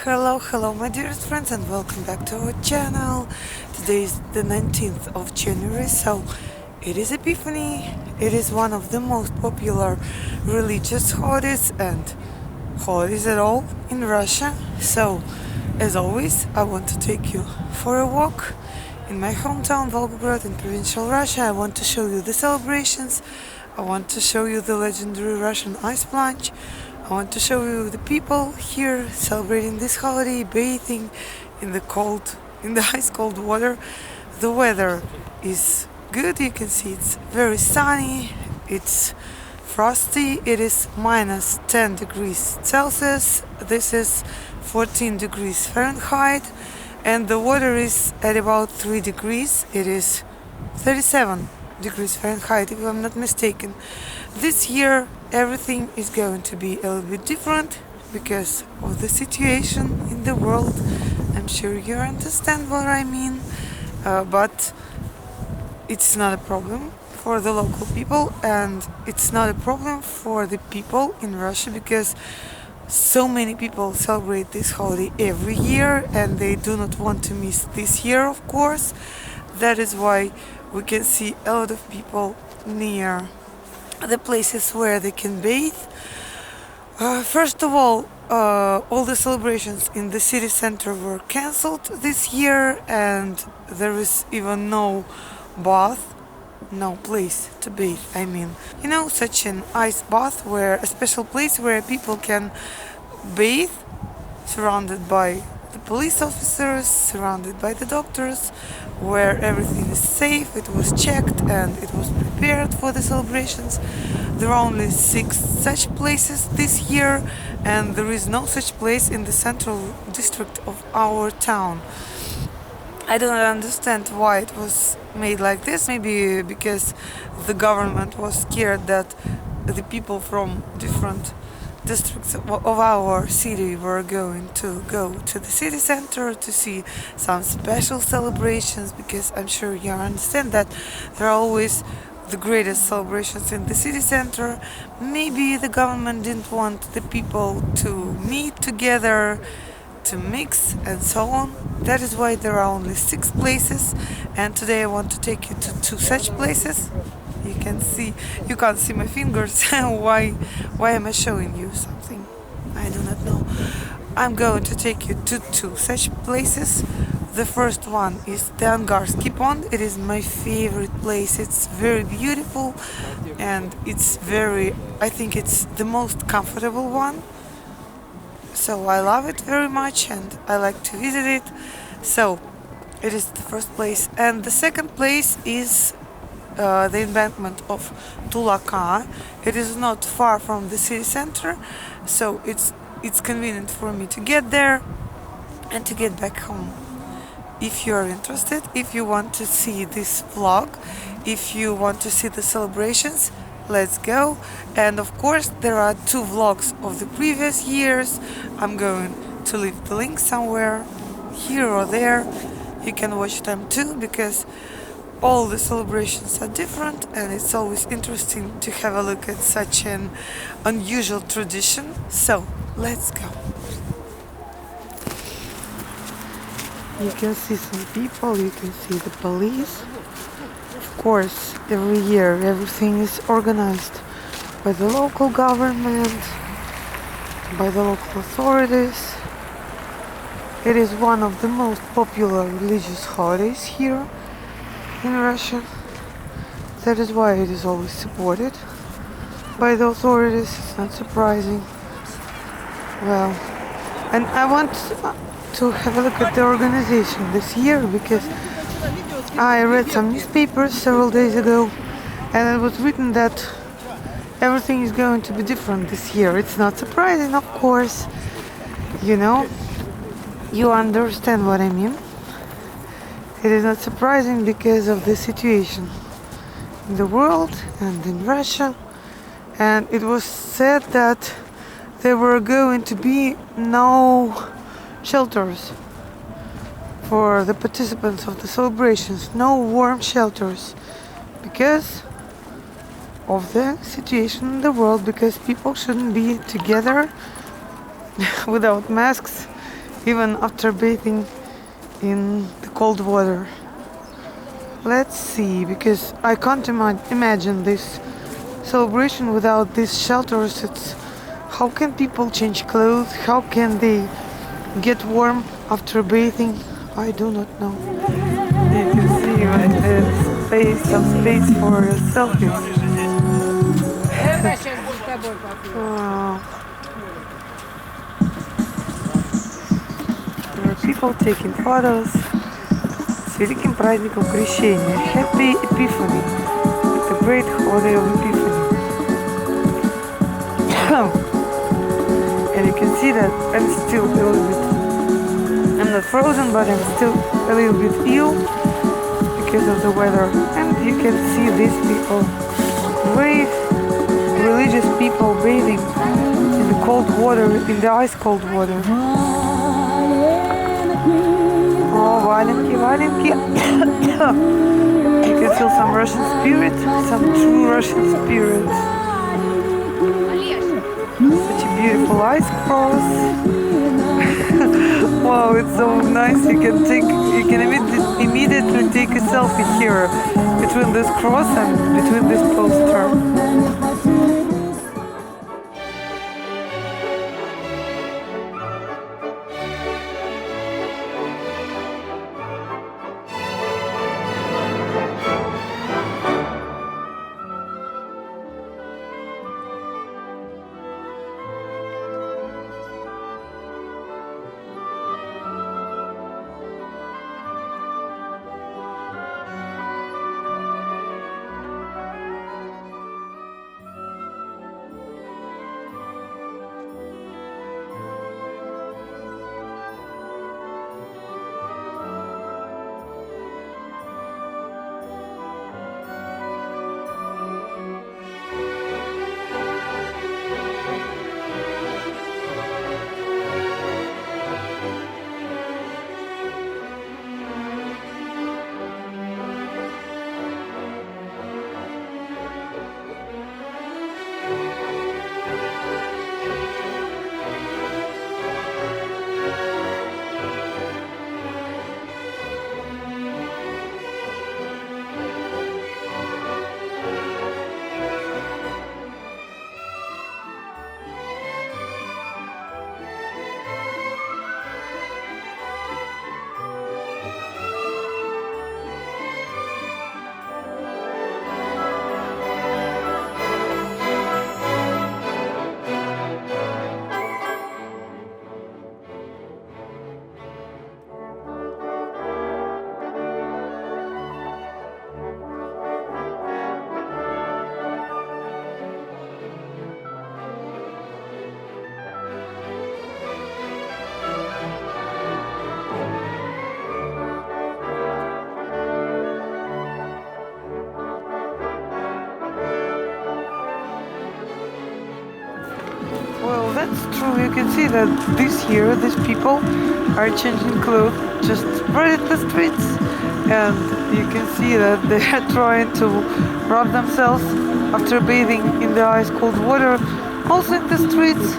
Hello my dearest friends, and welcome back to our channel. Today is the 19th of January, so it is Epiphany. It is one of the most popular religious holidays and holidays at all in Russia. So, as always, I want to take you for a walk in my hometown Volgograd in provincial Russia. I want to show you the celebrations. I want to show you the legendary Russian ice plunge. I want to show you the people here celebrating this holiday, bathing in the ice cold water. The weather is good, you can see it's very sunny, it's frosty, it is minus 10 degrees Celsius, this is 14 degrees Fahrenheit, and the water is at about 3 degrees, it is 37 degrees Fahrenheit if I'm not mistaken. This year everything is going to be a little bit different because of the situation in the world. I'm sure you understand what I mean, but it's not a problem for the local people, and it's not a problem for the people in Russia because so many people celebrate this holiday every year and they do not want to miss this year, of course. That is why we can see a lot of people near the places where they can bathe. First of all the celebrations in the city center were cancelled this year, and there is even no bath, no place to bathe. I mean, such an ice bath, where a special place where people can bathe, surrounded by the police officers, surrounded by the doctors, where everything is safe, it was checked and it was prepared for the celebrations. There are only 6 such places this year, and there is no such place in the central district of our town. I don't understand why it was made like this. Maybe because the government was scared that the people from different districts of our city were going to go to the city center to see some special celebrations, because I'm sure you understand that there are always the greatest celebrations in the city center. Maybe the government didn't want the people to meet together, to mix and so on. That is why there are only 6 places, and today I want to take you to 2 such places. You can't see my fingers. Why am I showing you something? I do not know. I'm going to take you to 2 such places. The first one is the Angarsky Pond. It is my favorite place. It's very beautiful, and I think it's the most comfortable one. So I love it very much and I like to visit it. So it is the first place. And the second place is the embankment of Tulaka. It is not far from the city center, so it's convenient for me to get there and to get back home. If you are interested, if you want to see this vlog, if you want to see the celebrations, let's go. And of course there are 2 vlogs of the previous years. I'm going to leave the link somewhere here or there. You can watch them too, because all the celebrations are different and it's always interesting to have a look at such an unusual tradition. So let's go. You can see some people, you can see the police. Of course, every year everything is organized by the local government, by the local authorities. It is one of the most popular religious holidays here in Russia. That is why it is always supported by the authorities. It's not surprising. Well, and I want to have a look at the organization this year, because I read some newspapers several days ago and it was written that everything is going to be different this year. It's not surprising, of course. You understand what I mean. It is not surprising because of the situation in the world and in Russia. And it was said that there were going to be no shelters for the participants of the celebrations, no warm shelters, because of the situation in the world, because people shouldn't be together without masks even after bathing in the cold water. Let's see, because I can't imagine this celebration without these shelters. It's how can people change clothes? How can they get warm after bathing? I do not know. You can see some space for selfies. There are people taking photos. С великим праздником Крещения. Happy Epiphany. The great holiday of Epiphany. And you can see that I'm still a little bit, I'm not frozen, but I'm still a little bit ill because of the weather. And you can see these people, brave religious people bathing in the cold water, in the ice cold water. Oh, валенки, валенки. You can feel some Russian spirit, some true Russian spirit. Such a beautiful ice cross. Wow, it's so nice. You can immediately take a selfie here between this cross and between this poster. Well, that's true. You can see that this year, these people are changing clothes just right in the streets. And you can see that they are trying to rub themselves after bathing in the ice cold water, also in the streets.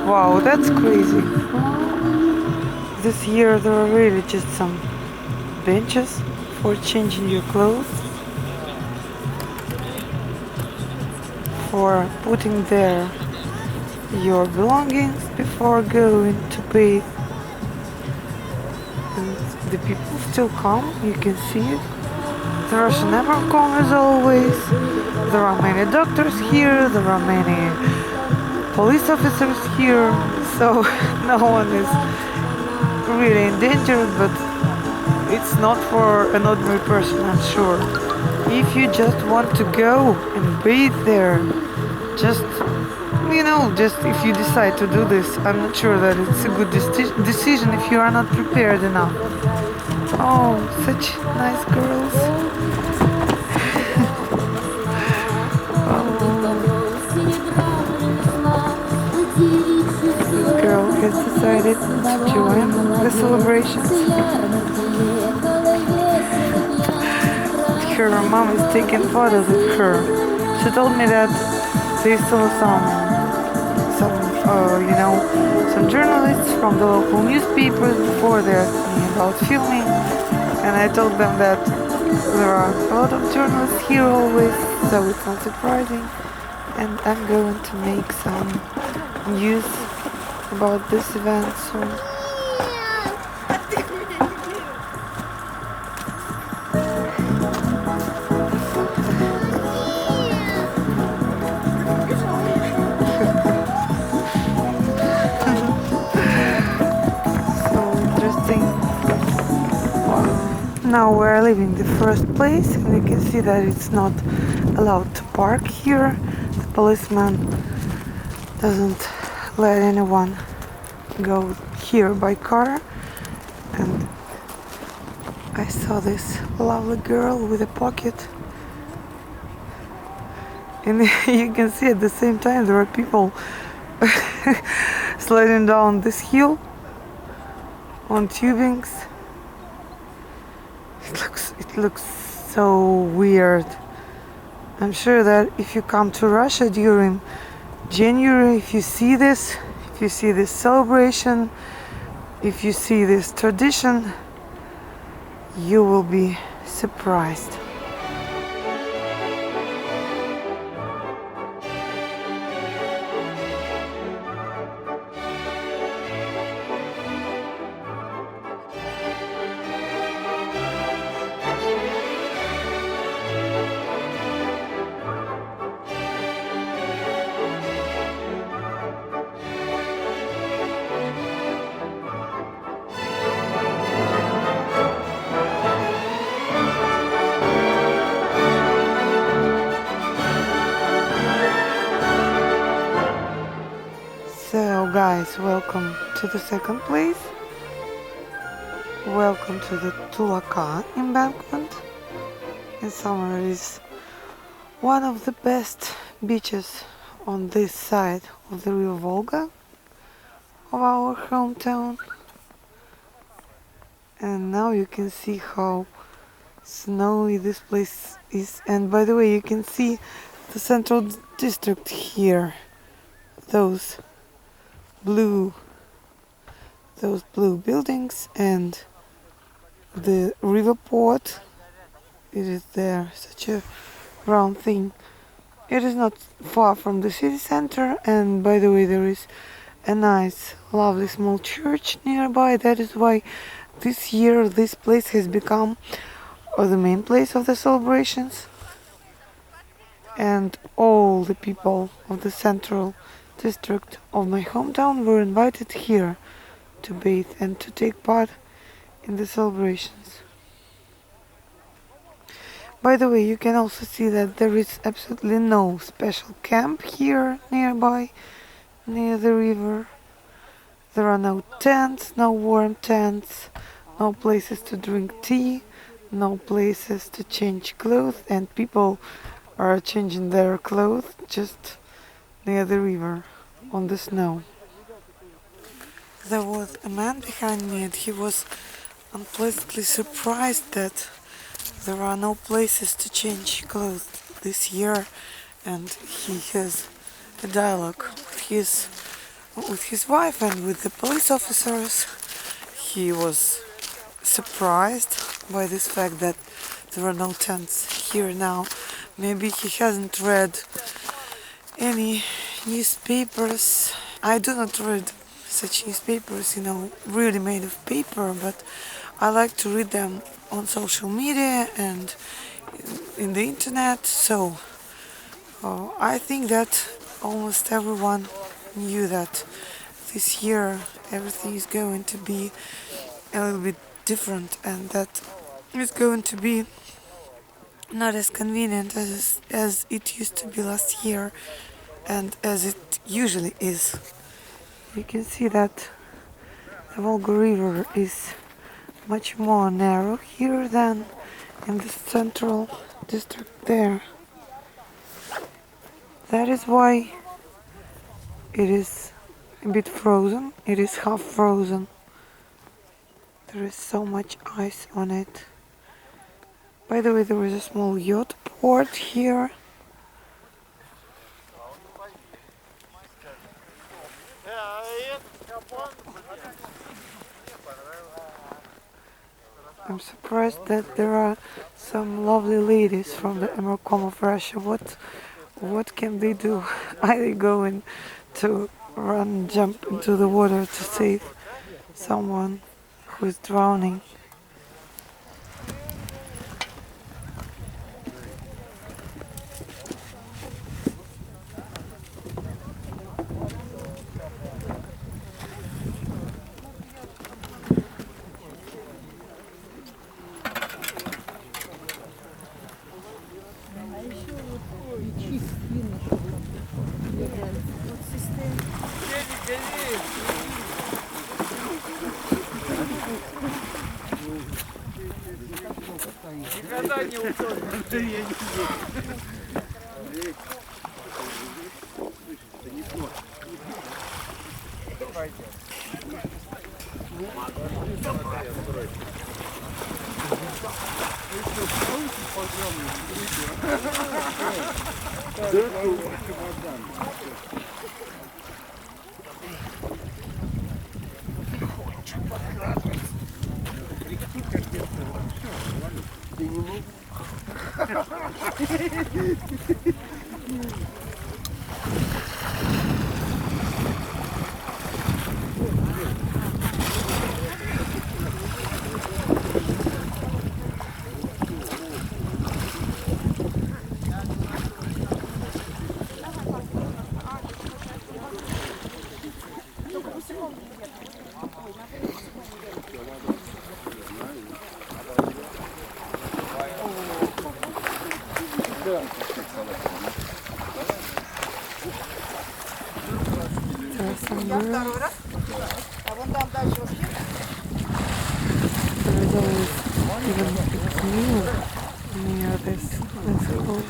Wow, that's crazy. This year there are really just some benches for changing your clothes, for putting there your belongings before going to bathe. And the people still come, you can see it. The Russian Emperor come as always. There are many doctors here, there are many police officers here, so no one is really endangered, but it's not for an ordinary person, I'm sure. If you just want to go and bathe there, just if you decide to do this, I'm not sure that it's a good decision if you are not prepared enough. Oh, such nice girls. This girl has decided to join the celebrations. Her mom is taking photos of her. She told me that they saw some some journalists from the local newspapers before they asked me about filming, and I told them that there are a lot of journalists here always, so it's not surprising, and I'm going to make some news about this event soon. So interesting. Now we're leaving the first place, and you can see that it's not allowed to park here. The policeman doesn't let anyone go here by car. And I saw this lovely girl with a pocket, and you can see at the same time there are people sliding down this hill on tubings. It looks so weird. I'm sure that if you come to Russia during January, if you see this celebration, if you see this tradition, you will be surprised. So guys, welcome to the second place. Welcome to the Tulaka embankment. In summer it is one of the best beaches on this side of the river Volga of our hometown. And now you can see how snowy this place is. And by the way, you can see the central district here. Those blue buildings and the river port. It is there, such a round thing. It is not far from the city center, and by the way, there is a nice, lovely small church nearby. That is why this year this place has become the main place of the celebrations, and all the people of the central district of my hometown were invited here to bathe and to take part in the celebrations. By the way, you can also see that there is absolutely no special camp here nearby, near the river. There are no tents, no warm tents, no places to drink tea, no places to change clothes, and people are changing their clothes just near the river on the snow. There was a man behind me, and he was unpleasantly surprised that there are no places to change clothes this year, and he has a dialogue with his wife and with the police officers. He was surprised by this fact that there are no tents here now. Maybe he hasn't read any newspapers. I do not read such newspapers, really made of paper, but I like to read them on social media and in the internet. So I think that almost everyone knew that this year everything is going to be a little bit different, and that it's going to be not as convenient as it used to be last year, and as it usually is. You can see that the Volga River is much more narrow here than in the central district there. That is why it is a bit frozen. It is half frozen. There is so much ice on it. By the way, there is a small yacht port here. I'm surprised that there are some lovely ladies from the Emercom of Russia. What can they do? Are they going to run, jump into the water to save someone who is drowning? Никогда не утонет. There are some girls. There is always even a canoe near this hole.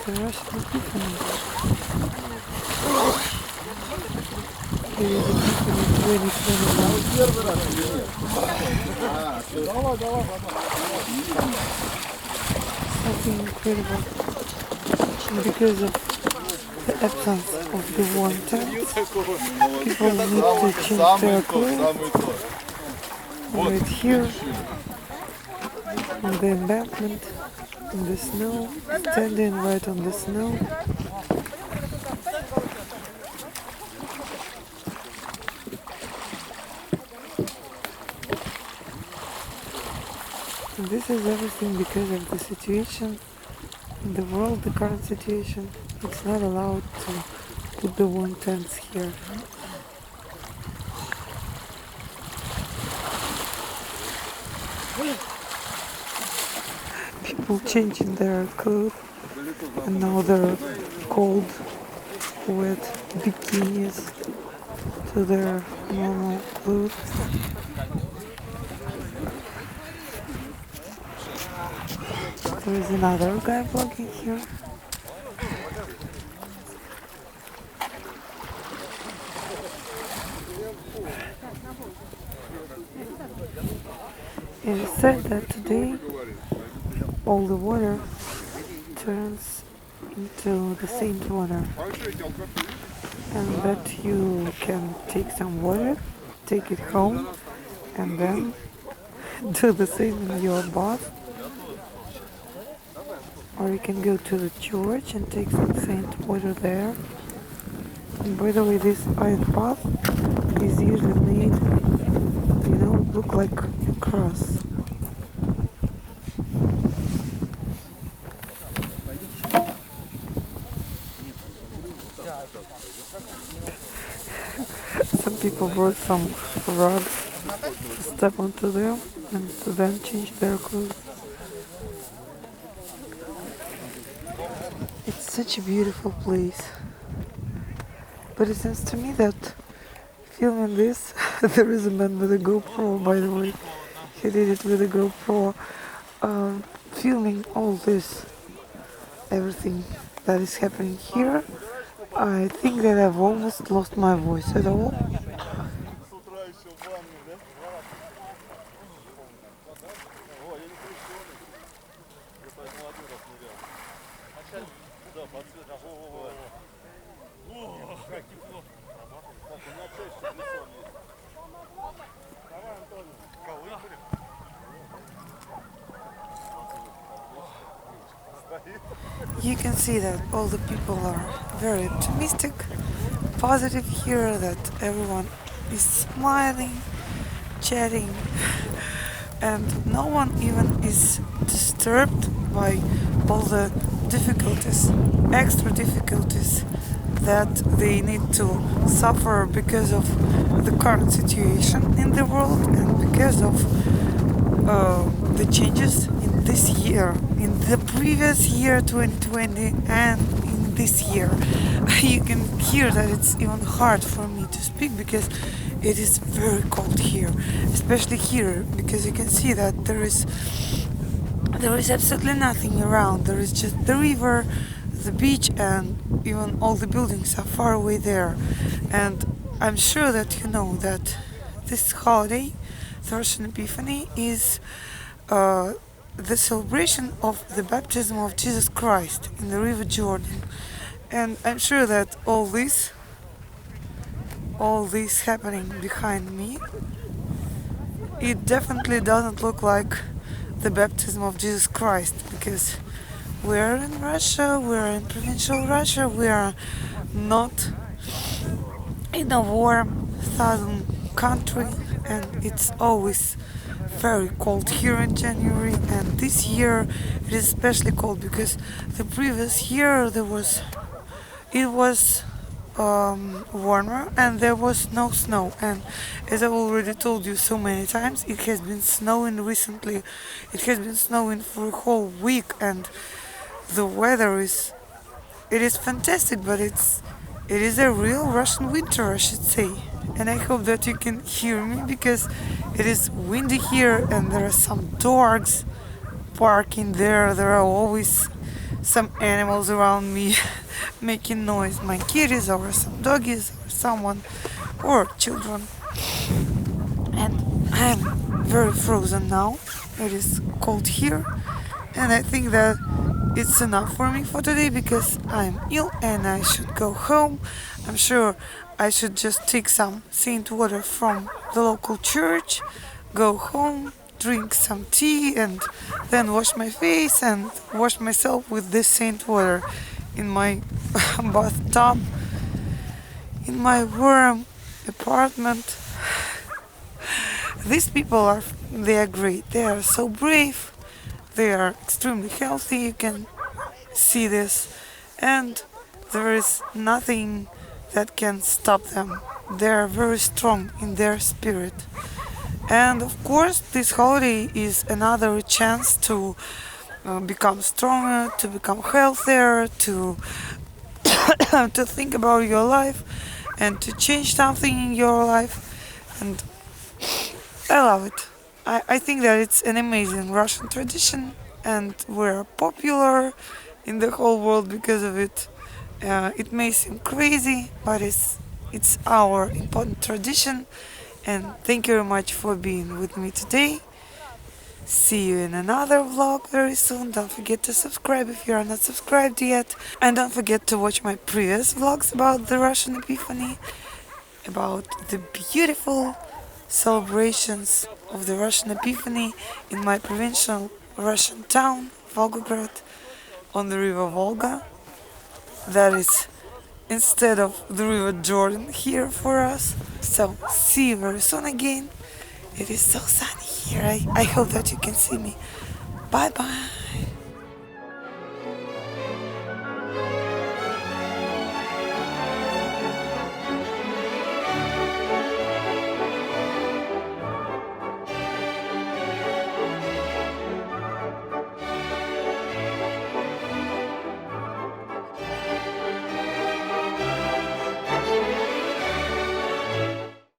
The Russian Epiphany. There is Epiphany 2021. Something incredible. Because of the absence of the warm tent, people need to change their clothes. Right here, on the embankment, in the snow, standing right on the snow. And this is everything because of the situation in the world, the current situation. It's not allowed to put the warm tents here. People changing their clothes, and now they're cold, wet bikinis to their normal clothes. There is another guy vlogging here. It is said that today all the water turns into the saint water, and that you can take some water, take it home, and then do the same in your bath. Or you can go to the church and take some saint water there. And by the way, this iron bath is usually made, look like a cross. Some people brought some rugs to step onto them and to then change their clothes. It's such a beautiful place. But it seems to me that filming this, there is a man with a GoPro, by the way. He did it with a GoPro, filming all this, everything. that is happening here, I think that I've almost lost my voice at all. You can see that all the people are very optimistic, positive here, that everyone is smiling, chatting, and no one even is disturbed by all the difficulties, extra difficulties that they need to suffer because of the current situation in the world and because of the changes in this year, in the previous year 2020 and in this year. You can hear that it's even hard for me to speak because it is very cold here, especially here, because you can see that there is absolutely nothing around. There is just the river, the beach, and even all the buildings are far away there. And I'm sure that you know that this holiday, the Russian Epiphany, is the celebration of the baptism of Jesus Christ in the River Jordan. And I'm sure that all this happening behind me, it definitely doesn't look like the baptism of Jesus Christ, because we're in Russia, we're in provincial Russia, we are not in a warm southern country, and it's always very cold here in January, and this year it is especially cold because the previous year it was warmer and there was no snow. And as I've already told you so many times, it has been snowing recently. It has been snowing for a whole week, and the weather is fantastic, but it is a real Russian winter, I should say. And I hope that you can hear me because it is windy here and there are some dogs barking there. There are always some animals around me making noise, my kitties or some doggies or someone or children. And I'm very frozen now. It is cold here, and I think that it's enough for me for today because I'm ill and I should go home. I'm sure I should just take some saint water from the local church, go home, drink some tea, and then wash my face and wash myself with this saint water in my bathtub, in my warm apartment. These people they are great. They are so brave. They are extremely healthy. You can see this, and there is nothing that can stop them. They are very strong in their spirit. And of course, this holiday is another chance to become stronger, to become healthier, to to think about your life and to change something in your life. And I love it. I think that it's an amazing Russian tradition, and we're popular in the whole world because of it. It may seem crazy, but it's our important tradition. And thank you very much for being with me today. See you in another vlog very soon. Don't forget to subscribe if you are not subscribed yet. And don't forget to watch my previous vlogs about the Russian Epiphany, about the beautiful celebrations of the Russian Epiphany in my provincial Russian town, Volgograd, on the river Volga. That is instead of the river Jordan here for us. So see you very soon again. It is so sunny here. I hope that you can see me. Bye bye.